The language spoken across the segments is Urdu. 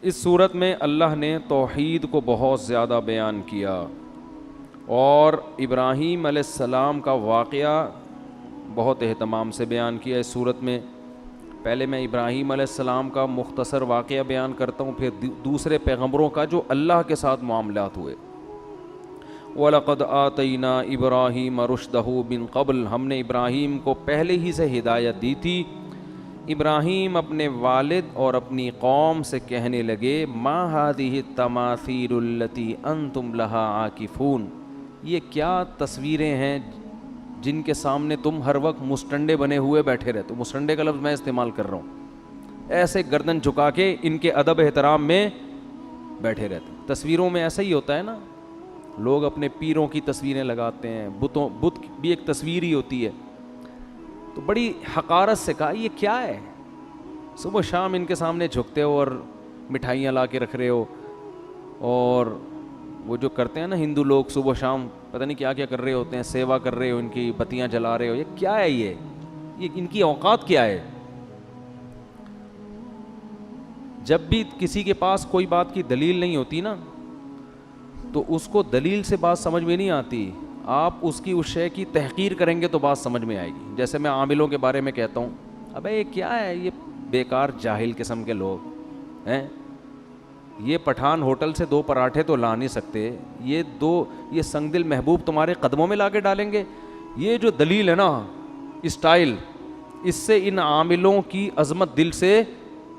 اس صورت میں اللہ نے توحید کو بہت زیادہ بیان کیا اور ابراہیم علیہ السلام کا واقعہ بہت اہتمام سے بیان کیا اس صورت میں. پہلے میں ابراہیم علیہ السلام کا مختصر واقعہ بیان کرتا ہوں, پھر دوسرے پیغمبروں کا جو اللہ کے ساتھ معاملات ہوئے. وَلَقَدْ آتَيْنَا إِبْرَاهِيمَ رُشْدَهُ مِن قَبْلُ, ہم نے ابراہیم کو پہلے ہی سے ہدایت دی تھی. ابراہیم اپنے والد اور اپنی قوم سے کہنے لگے ما هذه التماثيل التي انتم لها عاکفون, یہ کیا تصویریں ہیں جن کے سامنے تم ہر وقت مستنڈے بنے ہوئے بیٹھے رہتے ہو. مستنڈے کا لفظ میں استعمال کر رہا ہوں, ایسے گردن جھکا کے ان کے ادب احترام میں بیٹھے رہتے. تصویروں میں ایسا ہی ہوتا ہے نا, لوگ اپنے پیروں کی تصویریں لگاتے ہیں, بت بھی ایک تصویر ہی ہوتی ہے. تو بڑی حقارت سے کہا یہ کیا ہے, صبح شام ان کے سامنے جھکتے ہو اور مٹھائیاں لا کے رکھ رہے ہو, اور وہ جو کرتے ہیں نا ہندو لوگ صبح شام پتہ نہیں کیا کیا کر رہے ہوتے ہیں, سیوا کر رہے ہو, ان کی بتیاں جلا رہے ہو, یہ کیا ہے, یہ ان کی اوقات کیا ہے. جب بھی کسی کے پاس کوئی بات کی دلیل نہیں ہوتی نا تو اس کو دلیل سے بات سمجھ میں نہیں آتی, آپ اس کی اس شے کی تحقیر کریں گے تو بات سمجھ میں آئے گی. جیسے میں عاملوں کے بارے میں کہتا ہوں, ابے یہ کیا ہے, یہ بیکار جاہل قسم کے لوگ ہیں, یہ پٹھان ہوٹل سے 2 پراٹھے تو لا نہیں سکتے, یہ سنگ دل محبوب تمہارے قدموں میں لا کے ڈالیں گے. یہ جو دلیل ہے نا, اسٹائل, اس سے ان عاملوں کی عظمت دل سے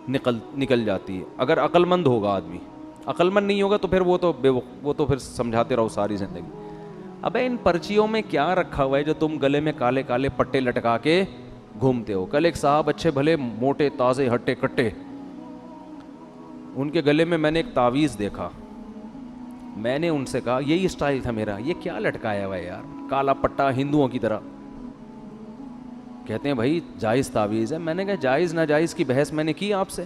نکل جاتی ہے. اگر عقل مند ہوگا آدمی, عقل مند نہیں ہوگا تو پھر وہ تو پھر سمجھاتے رہو ساری زندگی. ابے ان پرچیوں میں کیا رکھا ہوا ہے جو تم گلے میں کالے کالے پٹے لٹکا کے گھومتے ہو. کل ایک صاحب اچھے بھلے موٹے تازے ہٹے کٹے, ان کے گلے میں نے ایک تعویذ دیکھا, میں نے ان سے کہا یہی اسٹائل تھا میرا, یہ کیا لٹکایا ہوا ہے یار, کالا پٹا ہندوؤں کی طرح. کہتے ہیں بھائی جائز تعویذ ہے. میں نے کہا جائز ناجائز کی بحث میں نے کی آپ سے,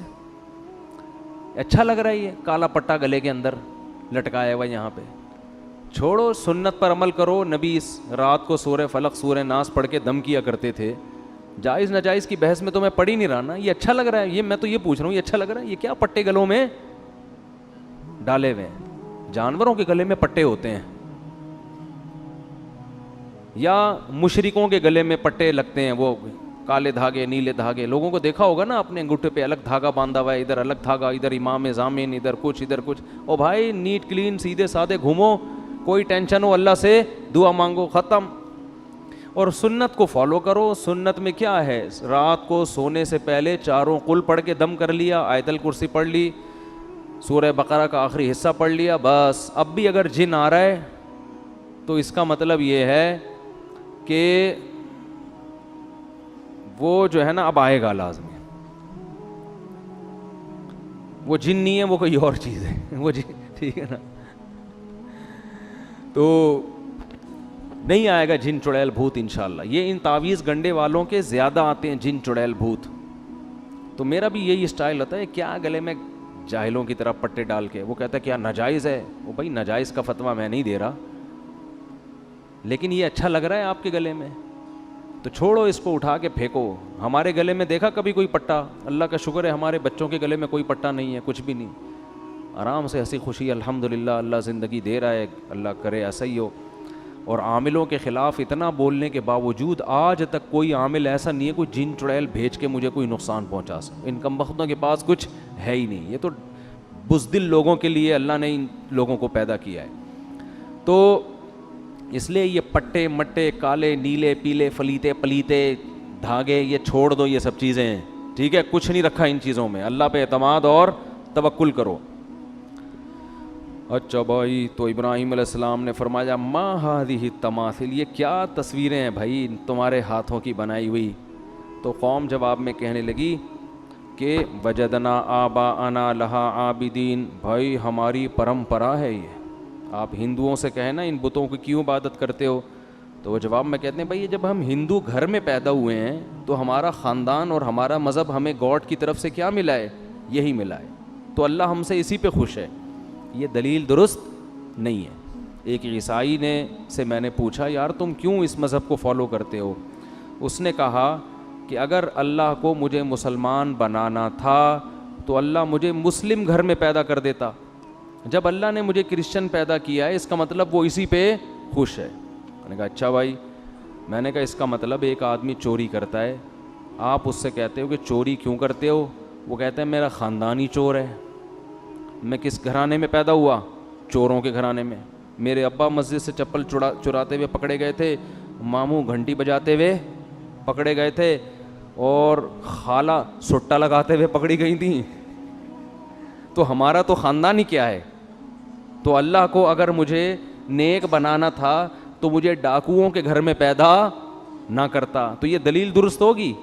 اچھا لگ رہا ہے یہ کالا پٹا گلے کے اندر لٹکایا ہوا یہاں پہ. چھوڑو, سنت پر عمل کرو. نبی اس رات کو سورہ فلق سورہ ناس پڑھ کے دم کیا کرتے تھے. جائز ناجائز کی بحث میں تو میں پڑھ ہی نہیں رہا نا. یہ اچھا لگ رہا ہے, یہ میں تو یہ پوچھ رہا ہوں, یہ اچھا لگ رہا ہے, یہ کیا پٹے گلوں میں ڈالے ہوئے ہیں. جانوروں کے گلے میں پٹے ہوتے ہیں یا مشرکوں کے گلے میں پٹے لگتے ہیں, وہ کالے دھاگے نیلے دھاگے. لوگوں کو دیکھا ہوگا نا اپنے انگوٹھے پہ الگ دھاگا باندھا ہوا ہے, ادھر الگ دھاگا, ادھر امام ضامن, ادھر کچھ ادھر کچھ. او بھائی نیٹ کلین سیدھے سادے گھومو, کوئی ٹینشن ہو اللہ سے دعا مانگو, ختم. اور سنت کو فالو کرو. سنت میں کیا ہے, رات کو سونے سے پہلے 4 قل پڑھ کے دم کر لیا, آیت الکرسی پڑھ لی, سورہ بقرہ کا آخری حصہ پڑھ لیا, بس. اب بھی اگر جن آ رہا ہے تو اس کا مطلب یہ ہے کہ وہ جو ہے نا اب آئے گا لازمی. وہ جن نہیں ہے, وہ کوئی اور چیز ہے, وہ ٹھیک ہے نا. تو نہیں آئے گا جن چڑیل بھوت انشاءاللہ. یہ ان تعویذ گنڈے والوں کے زیادہ آتے ہیں جن چڑیل بھوت. تو میرا بھی یہی اسٹائل ہوتا ہے, کیا گلے میں جاہلوں کی طرح پٹے ڈال کے. وہ کہتا ہے کیا ناجائز ہے. وہ بھائی ناجائز کا فتویٰ میں نہیں دے رہا, لیکن یہ اچھا لگ رہا ہے آپ کے گلے میں تو چھوڑو, اس کو اٹھا کے پھینکو. ہمارے گلے میں دیکھا کبھی کوئی پٹا؟ اللہ کا شکر ہے ہمارے بچوں کے گلے میں کوئی پٹا نہیں ہے, کچھ بھی نہیں. آرام سے ہنسی خوشی الحمدللہ اللہ زندگی دے رہا ہے, اللہ کرے ایسا ہی ہو. اور عاملوں کے خلاف اتنا بولنے کے باوجود آج تک کوئی عامل ایسا نہیں ہے کوئی جن چڑیل بھیج کے مجھے کوئی نقصان پہنچا سکے. ان کمبختوں کے پاس کچھ ہے ہی نہیں. یہ تو بزدل لوگوں کے لیے اللہ نے ان لوگوں کو پیدا کیا ہے. تو اس لیے یہ پٹے مٹے کالے نیلے پیلے فلیتے پلیتے دھاگے یہ چھوڑ دو, یہ سب چیزیں ہیں, ٹھیک ہے. کچھ نہیں رکھا ان چیزوں میں, اللہ پہ اعتماد اور توکل کرو. اچھا بھائی, تو ابراہیم علیہ السلام نے فرمایا ما هذه التماثيل, یہ کیا تصویریں ہیں بھائی تمہارے ہاتھوں کی بنائی ہوئی. تو قوم جواب میں کہنے لگی کہ وجدنا آباءنا لها عابدین, بھائی ہماری پرمپرا ہے یہ. آپ ہندوؤں سے کہیں نا ان بتوں کی کیوں عبادت کرتے ہو, تو وہ جواب میں کہتے ہیں بھائی جب ہم ہندو گھر میں پیدا ہوئے ہیں تو ہمارا خاندان اور ہمارا مذہب ہمیں گاڈ کی طرف سے کیا ملا ہے, یہی ملا ہے, تو اللہ ہم سے اسی پہ خوش ہے. یہ دلیل درست نہیں ہے. ایک عیسائی سے میں نے پوچھا یار تم کیوں اس مذہب کو فالو کرتے ہو؟ اس نے کہا کہ اگر اللہ کو مجھے مسلمان بنانا تھا تو اللہ مجھے مسلم گھر میں پیدا کر دیتا. جب اللہ نے مجھے کرسچن پیدا کیا ہے اس کا مطلب وہ اسی پہ خوش ہے. میں نے کہا اچھا بھائی. میں نے کہا اس کا مطلب ایک آدمی چوری کرتا ہے, آپ اس سے کہتے ہو کہ چوری کیوں کرتے ہو؟ وہ کہتا ہے میرا خاندان ہی چور ہے. میں کس گھرانے میں پیدا ہوا؟ چوروں کے گھرانے میں. میرے ابا مسجد سے چپل چراتے ہوئے پکڑے گئے تھے, ماموں گھنٹی بجاتے ہوئے پکڑے گئے تھے, اور خالہ سٹا لگاتے ہوئے پکڑی گئی تھیں. تو ہمارا تو خاندان ہی کیا ہے. تو اللہ کو اگر مجھے نیک بنانا تھا تو مجھے ڈاکوؤں کے گھر میں پیدا نہ کرتا. تو یہ دلیل درست ہوگی؟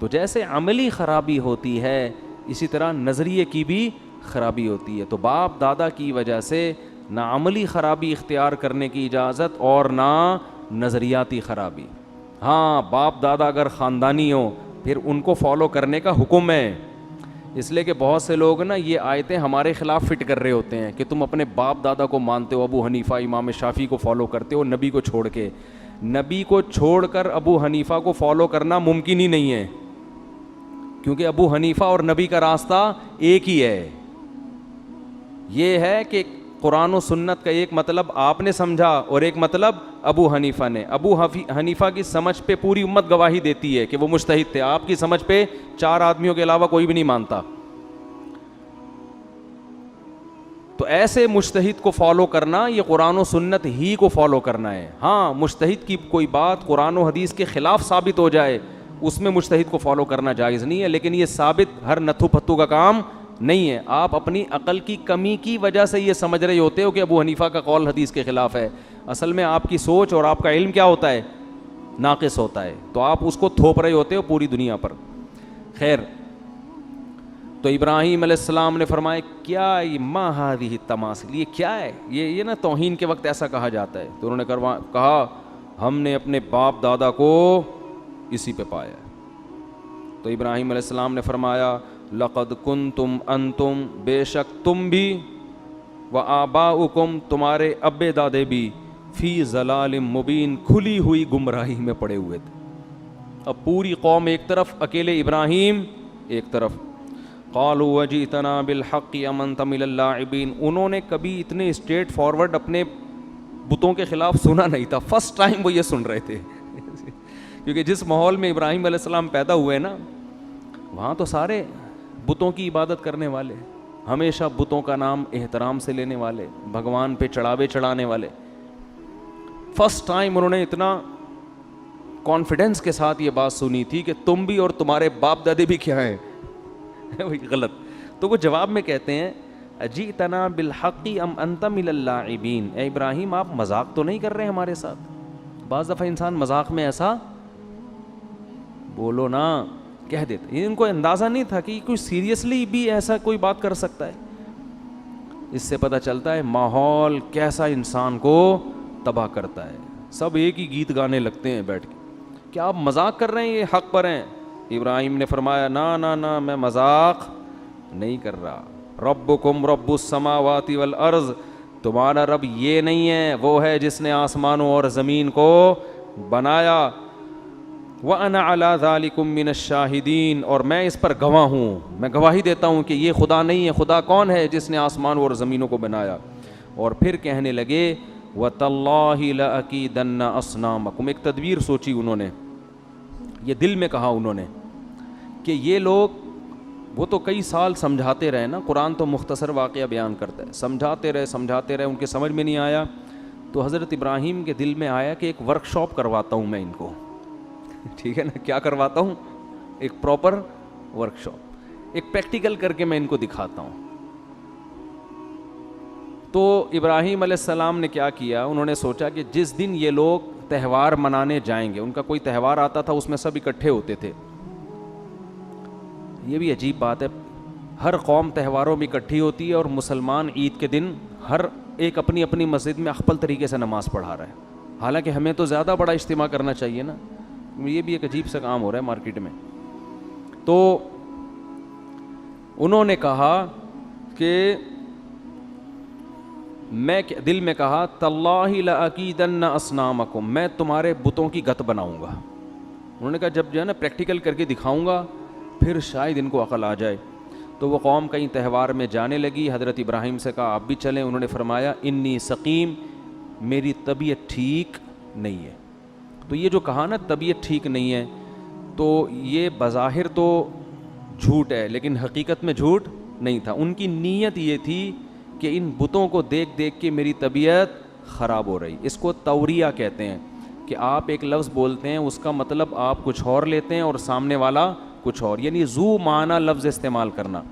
تو جیسے عملی خرابی ہوتی ہے اسی طرح نظریے کی بھی خرابی ہوتی ہے. تو باپ دادا کی وجہ سے نہ عملی خرابی اختیار کرنے کی اجازت اور نہ نظریاتی خرابی. ہاں باپ دادا اگر خاندانی ہو پھر ان کو فالو کرنے کا حکم ہے. اس لیے کہ بہت سے لوگ نا یہ آیتیں ہمارے خلاف فٹ کر رہے ہوتے ہیں کہ تم اپنے باپ دادا کو مانتے ہو, ابو حنیفہ امام شافعی کو فالو کرتے ہو نبی کو چھوڑ کے. نبی کو چھوڑ کر ابو حنیفہ کو فالو کرنا ممکن ہی نہیں ہے, کیونکہ ابو حنیفہ اور نبی کا راستہ ایک ہی ہے. یہ ہے کہ قرآن و سنت کا ایک مطلب آپ نے سمجھا اور ایک مطلب ابو حنیفہ نے. ابو حنیفہ کی سمجھ پہ پوری امت گواہی دیتی ہے کہ وہ مجتہد تھے, آپ کی سمجھ پہ 4 آدمیوں کے علاوہ کوئی بھی نہیں مانتا. تو ایسے مجتہد کو فالو کرنا یہ قرآن و سنت ہی کو فالو کرنا ہے. ہاں مجتہد کی کوئی بات قرآن و حدیث کے خلاف ثابت ہو جائے اس میں مجتہد کو فالو کرنا جائز نہیں ہے, لیکن یہ ثابت ہر نتھو پتھو کا کام نہیں ہے. آپ اپنی عقل کی کمی کی وجہ سے یہ سمجھ رہے ہوتے ہو کہ ابو حنیفہ کا قول حدیث کے خلاف ہے. اصل میں آپ کی سوچ اور آپ کا علم کیا ہوتا ہے؟ ناقص ہوتا ہے. تو آپ اس کو تھوپ رہے ہوتے ہو پوری دنیا پر. خیر, تو ابراہیم علیہ السلام نے فرمایا کیا ما ہذہ التماثیل, یہ کیا ہے؟ یہ نا توہین کے وقت ایسا کہا جاتا ہے. تو انہوں نے کہا ہم نے اپنے باپ دادا کو اسی پہ پایا. تو ابراہیم علیہ السلام نے فرمایا لقد کنتم انتم, بے شک تم بھی, و آباؤکم تمہارے ابے دادے بھی, فی ضلال مبین کھلی ہوئی گمراہی میں پڑے ہوئے تھے. اب پوری قوم ایک طرف, اکیلے ابراہیم ایک طرف. قالوا وجئتنا بالحق ام انت من اللاعبین, انہوں نے کبھی اتنے اسٹریٹ فارورڈ اپنے بتوں کے خلاف سنا نہیں تھا. فرسٹ ٹائم وہ یہ سن رہے تھے کیونکہ جس ماحول میں ابراہیم علیہ السلام پیدا ہوئے نا وہاں تو سارے بتوں کی عبادت کرنے والے, ہمیشہ بتوں کا نام احترام سے لینے والے, بھگوان پہ چڑھاوے چڑھانے والے. فرسٹ ٹائم انہوں نے اتنا کانفیڈنس کے ساتھ یہ بات سنی تھی کہ تم بھی اور تمہارے باپ دادے بھی کیا ہیں غلط. تو وہ جواب میں کہتے ہیں اجئتنا بالحق ام انت من اللاعبین, اے ابراہیم آپ مذاق تو نہیں کر رہے ہمارے ساتھ؟ بعض دفعہ انسان مذاق میں ایسا بولو نا کہہ دیتے. ان کو اندازہ نہیں تھا کہ کوئی سیریسلی بھی ایسا کوئی بات کر سکتا ہے. اس سے پتہ چلتا ہے ماحول کیسا انسان کو تباہ کرتا ہے. سب ایک ہی گیت گانے لگتے ہیں بیٹھ کے. کیا آپ مذاق کر رہے ہیں؟ یہ حق پر ہیں. ابراہیم نے فرمایا نا میں مذاق نہیں کر رہا. ربکم رب السماوات والارض, تمہارا رب یہ نہیں ہے, وہ ہے جس نے آسمانوں اور زمین کو بنایا. وَأَنَا عَلَىٰ ذَلِكُم مِّنَ الشَّاهِدِينَ, اور میں اس پر گواہ ہوں, میں گواہی دیتا ہوں کہ یہ خدا نہیں ہے. خدا کون ہے؟ جس نے آسمانوں اور زمینوں کو بنایا. اور پھر کہنے لگے وَتَاللَّهِ لَأَكِيدَنَّ أَصْنَامَكُمْ, ایک تدبیر سوچی انہوں نے, یہ دل میں کہا انہوں نے کہ یہ لوگ, وہ تو کئی سال سمجھاتے رہے نا, قرآن تو مختصر واقعہ بیان کرتا ہے, سمجھاتے رہے, ان کے سمجھ میں نہیں آیا. تو حضرت ابراہیم کے دل میں آیا کہ ایک ورک شاپ کرواتا ہوں میں ان کو. ٹھیک ہے نا, کیا کرواتا ہوں؟ ایک پراپر ورک شاپ, ایک پریکٹیکل کر کے میں ان کو دکھاتا ہوں. تو ابراہیم علیہ السلام نے کیا کیا, انہوں نے سوچا کہ جس دن یہ لوگ تہوار منانے جائیں گے, ان کا کوئی تہوار آتا تھا اس میں سب اکٹھے ہوتے تھے. یہ بھی عجیب بات ہے, ہر قوم تہواروں میں اکٹھی ہوتی ہے اور مسلمان عید کے دن ہر ایک اپنی اپنی مسجد میں اخپل طریقے سے نماز پڑھا رہا ہے. حالانکہ ہمیں تو زیادہ بڑا اجتماع کرنا چاہیے نا. یہ بھی ایک عجیب سا کام ہو رہا ہے مارکیٹ میں. تو انہوں نے کہا کہ میں دل میں کہا تاللہ لأکیدن اصنامکم, میں تمہارے بتوں کی گت بناؤں گا. انہوں نے کہا جب جو ہے نا پریکٹیکل کر کے دکھاؤں گا پھر شاید ان کو عقل آ جائے. تو وہ قوم کہیں تہوار میں جانے لگی. حضرت ابراہیم سے کہا آپ بھی چلیں. انہوں نے فرمایا انی سقیم, میری طبیعت ٹھیک نہیں ہے. تو یہ جو کہا نا طبیعت ٹھیک نہیں ہے, تو یہ بظاہر تو جھوٹ ہے لیکن حقیقت میں جھوٹ نہیں تھا. ان کی نیت یہ تھی کہ ان بتوں کو دیکھ دیکھ کے میری طبیعت خراب ہو رہی. اس کو توریہ کہتے ہیں کہ آپ ایک لفظ بولتے ہیں اس کا مطلب آپ کچھ اور لیتے ہیں اور سامنے والا کچھ اور, یعنی ذو معنی لفظ استعمال کرنا.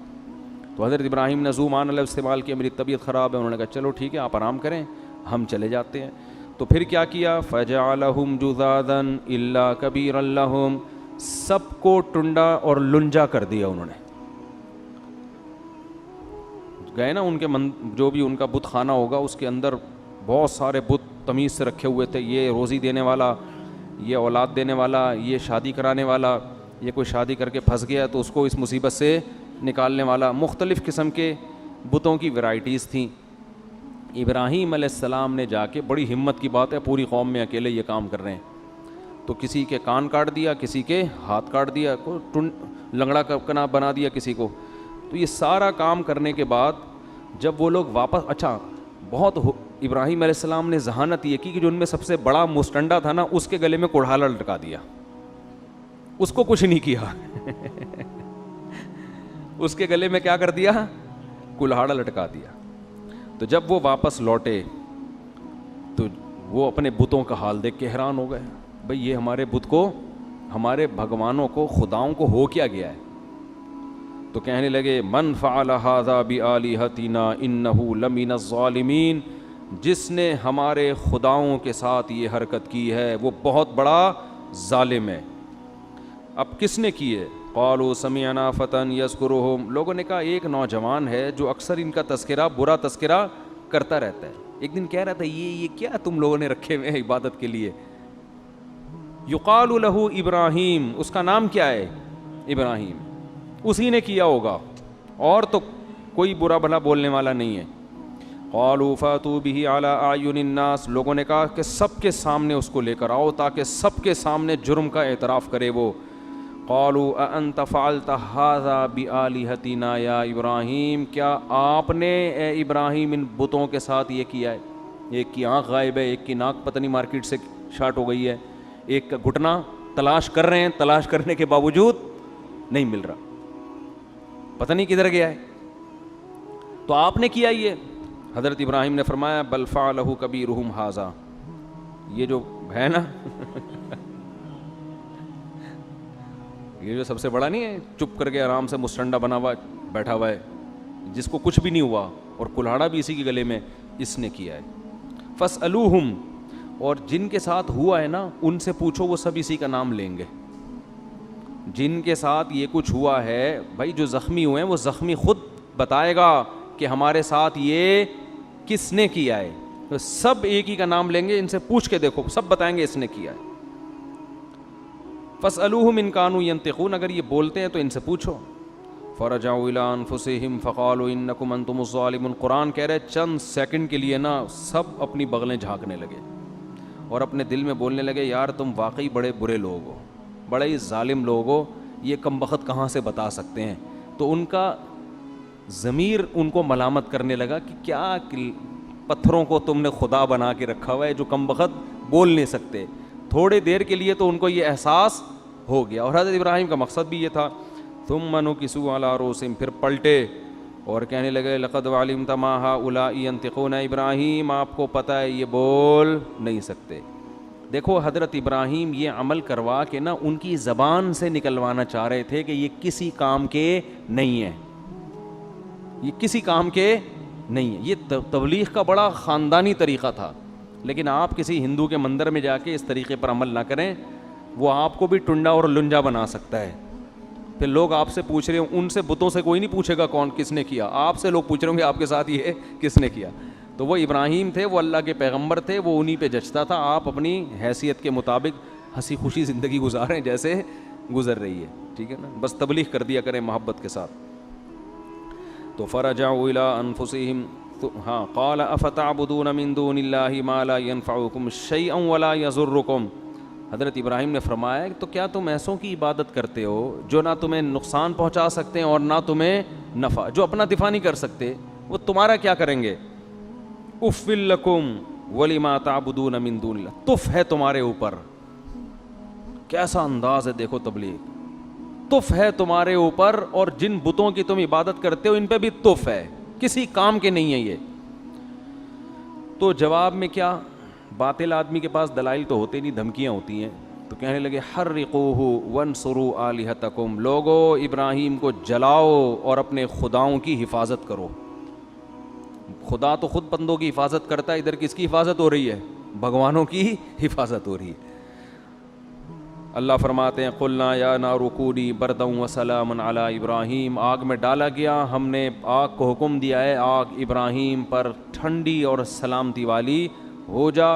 تو حضرت ابراہیم نے ذو معنی لفظ استعمال کیا, میری طبیعت خراب ہے. انہوں نے کہا چلو ٹھیک ہے آپ آرام کریں, ہم چلے جاتے ہیں. تو پھر کیا کیا, فجعلہم جذاذا الا کبیرا لہم, سب کو ٹنڈا اور لنجا کر دیا. انہوں نے گئے نا ان کے جو بھی ان کا بت خانہ ہوگا اس کے اندر بہت سارے بت تمیز سے رکھے ہوئے تھے, یہ روزی دینے والا, یہ اولاد دینے والا, یہ شادی کرانے والا, یہ کوئی شادی کر کے پھنس گیا تو اس کو اس مصیبت سے نکالنے والا. مختلف قسم کے بتوں کی ورائٹیز تھیں. ابراہیم علیہ السلام نے جا کے, بڑی ہمت کی بات ہے, پوری قوم میں اکیلے یہ کام کر رہے ہیں, تو کسی کے کان کاٹ دیا, کسی کے ہاتھ کاٹ دیا, لنگڑا کنا بنا دیا کسی کو. تو یہ سارا کام کرنے کے بعد جب وہ لوگ واپس, اچھا بہت ابراہیم علیہ السلام نے ذہانت یہ کی کہ جو ان میں سب سے بڑا مستنڈا تھا نا اس کے گلے میں کڑھالا لٹکا دیا, اس کو کچھ نہیں کیا اس کے گلے میں کیا کر دیا, کلہاڑا لٹکا دیا. تو جب وہ واپس لوٹے تو وہ اپنے بتوں کا حال دیکھ کے حیران ہو گئے, بھئی یہ ہمارے بت کو, ہمارے بھگوانوں کو, خداؤں کو ہو کیا گیا ہے. تو کہنے لگے من فعل ھذا بآلہتنا انہ لمن الظالمین, جس نے ہمارے خداؤں کے ساتھ یہ حرکت کی ہے وہ بہت بڑا ظالم ہے. اب کس نے کی ہے, قالوا سمعنا فتى یذکرہم, لوگوں نے کہا ایک نوجوان ہے جو اکثر ان کا تذکرہ, برا تذکرہ کرتا رہتا ہے. ایک دن کہہ رہا تھا یہ کیا تم لوگوں نے رکھے ہوئے ہیں عبادت کے لیے, یقال لہ ابراہیم, اس کا نام کیا ہے, ابراہیم, اسی نے کیا ہوگا اور تو کوئی برا بھلا بولنے والا نہیں ہے. قالوا فاتوا بہ علی اعین الناس, لوگوں نے کہا کہ سب کے سامنے اس کو لے کر آؤ تاکہ سب کے سامنے جرم کا اعتراف کرے وہ. قالوا اانت فعلت ھذا بآلہتنا یا ابراہیم, کیا آپ نے اے ابراہیم ان بتوں کے ساتھ یہ کیا ہے. ایک کی آنکھ غائب ہے, ایک کی ناک پتہ نہیں مارکیٹ سے شارٹ ہو گئی ہے, ایک کا گھٹنا تلاش کر رہے ہیں, تلاش کرنے کے باوجود نہیں مل رہا, پتہ نہیں کدھر گیا ہے, تو آپ نے کیا یہ. حضرت ابراہیم نے فرمایا بل فعلہ کبیرہم ھذا, یہ جو ہے نا یہ جو سب سے بڑا نہیں ہے, چپ کر کے آرام سے مستنڈا بنا ہوا بیٹھا ہوا ہے, جس کو کچھ بھی نہیں ہوا اور کلہاڑا بھی اسی کے گلے میں, اس نے کیا ہے. فاسألوہم, اور جن کے ساتھ ہوا ہے نا ان سے پوچھو, وہ سب اسی کا نام لیں گے. جن کے ساتھ یہ کچھ ہوا ہے بھائی, جو زخمی ہوئے ہیں وہ زخمی خود بتائے گا کہ ہمارے ساتھ یہ کس نے کیا ہے. تو سب ایک ہی کا نام لیں گے, ان سے پوچھ کے دیکھو, سب بتائیں گے اس نے کیا ہے. فاسألوہم ان کانوا ینطقون, اگر یہ بولتے ہیں تو ان سے پوچھو. فرجعوا الی انفسہم فقالوا انکم انتم الظالمون, قرآن کہہ رہے چند سیکنڈ کے لیے نا سب اپنی بغلیں جھانکنے لگے اور اپنے دل میں بولنے لگے یار تم واقعی بڑے برے لوگ ہو, بڑے ہی ظالم لوگ ہو, یہ کم بخت کہاں سے بتا سکتے ہیں. تو ان کا ضمیر ان کو ملامت کرنے لگا کہ کیا پتھروں کو تم نے خدا بنا کے رکھا ہوا ہے جو کم بخت بول نہیں سکتے. تھوڑے دیر کے لیے تو ان کو یہ احساس ہو گیا, اور حضرت ابراہیم کا مقصد بھی یہ تھا. ثم نکسوا علی رؤوسہم, پھر پلٹے اور کہنے لگے لقد علمت ما ہؤلاء ینطقون, ابراہیم آپ کو پتہ ہے یہ بول نہیں سکتے. دیکھو حضرت ابراہیم یہ عمل کروا کے نا ان کی زبان سے نکلوانا چاہ رہے تھے کہ یہ کسی کام کے نہیں ہیں, یہ کسی کام کے نہیں ہیں. یہ تبلیغ کا بڑا خاندانی طریقہ تھا, لیکن آپ کسی ہندو کے مندر میں جا کے اس طریقے پر عمل نہ کریں, وہ آپ کو بھی ٹنڈا اور لنجا بنا سکتا ہے. پھر لوگ آپ سے پوچھ رہے ہوں, ان سے بتوں سے کوئی نہیں پوچھے گا کون کس نے کیا, آپ سے لوگ پوچھ رہے ہوں گے آپ کے ساتھ یہ کس نے کیا. تو وہ ابراہیم تھے, وہ اللہ کے پیغمبر تھے, وہ انہی پہ جچتا تھا. آپ اپنی حیثیت کے مطابق ہنسی خوشی زندگی گزاریں جیسے گزر رہی ہے, ٹھیک ہے نا, بس تبلیغ کر دیا کریں محبت کے ساتھ. تو فرجعوا الی انفسہم, ہاں, قال افتعبدون من دون اللہ ما لا ينفعکم شیئا ولا یضرکم, حضرت ابراہیم نے فرمایا کہ تو کیا تم ایسوں کی عبادت کرتے ہو جو نہ تمہیں نقصان پہنچا سکتے ہیں اور نہ تمہیں نفع، جو اپنا دفاع نہیں کر سکتے، وہ تمہارا کیا کریں گے؟ اف لکم ولما تعبدون من دون اللہ، تف ہے تمہارے اوپر. کیسا انداز ہے دیکھو تبلیغ. تف ہے تمہارے اوپر، اور جن بتوں کی تم عبادت کرتے ہو ان پہ بھی تف ہے، کسی کام کے نہیں ہے یہ. تو جواب میں کیا؟ باطل آدمی کے پاس دلائل تو ہوتے نہیں، دھمکیاں ہوتی ہیں. تو کہنے لگے حرقوہ وانصروا آلہتکم، لوگو ابراہیم کو جلاؤ اور اپنے خداؤں کی حفاظت کرو. خدا تو خود بندوں کی حفاظت کرتا ہے، ادھر کس کی حفاظت ہو رہی ہے؟ بھگوانوں کی حفاظت ہو رہی ہے. اللہ فرماتے ہیں قلنا یا نار کونی بردا وسلاما علی ابراہیم، آگ میں ڈالا گیا، ہم نے آگ کو حکم دیا ہے آگ ابراہیم پر ٹھنڈی اور سلامتی والی ہو جا.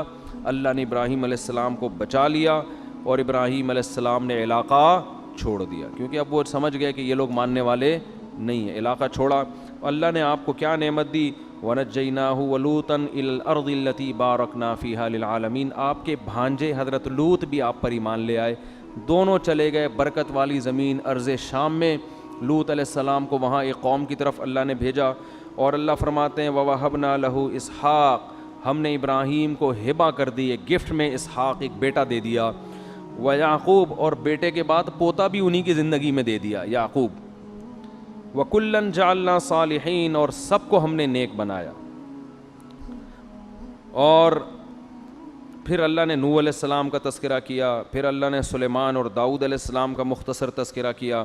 اللہ نے ابراہیم علیہ السلام کو بچا لیا اور ابراہیم علیہ السلام نے علاقہ چھوڑ دیا، کیونکہ اب وہ سمجھ گئے کہ یہ لوگ ماننے والے نہیں ہیں. علاقہ چھوڑا. اللہ نے آپ کو کیا نعمت دی؟ وَنَجَّيْنَاهُ وَلُوطًا إِلَى الْأَرْضِ الَّتِي بَارَكْنَا فِيهَا لِلْعَالَمِينَ. آپ کے بھانجے حضرت لوط بھی آپ پر ایمان لے آئے، دونوں چلے گئے برکت والی زمین ارض شام میں. لوط علیہ السلام کو وہاں ایک قوم کی طرف اللہ نے بھیجا، اور اللہ فرماتے ہیں وَوَهَبْنَا لَهُ إِسْحَاقَ، ہم نے ابراہیم کو ہبہ کر دی، ایک گفٹ میں اسحاق ایک بیٹا دے دیا. وَيَعْقُوب، اور بیٹے کے بعد پوتا بھی انہی کی زندگی میں دے دیا یعقوب. وَكُلًّا جَعَلْنَا صَالِحِينَ، اور سب کو ہم نے نیک بنایا. اور پھر اللہ نے نوح علیہ السلام کا تذکرہ کیا، پھر اللہ نے سلیمان اور داؤد علیہ السلام کا مختصر تذکرہ کیا.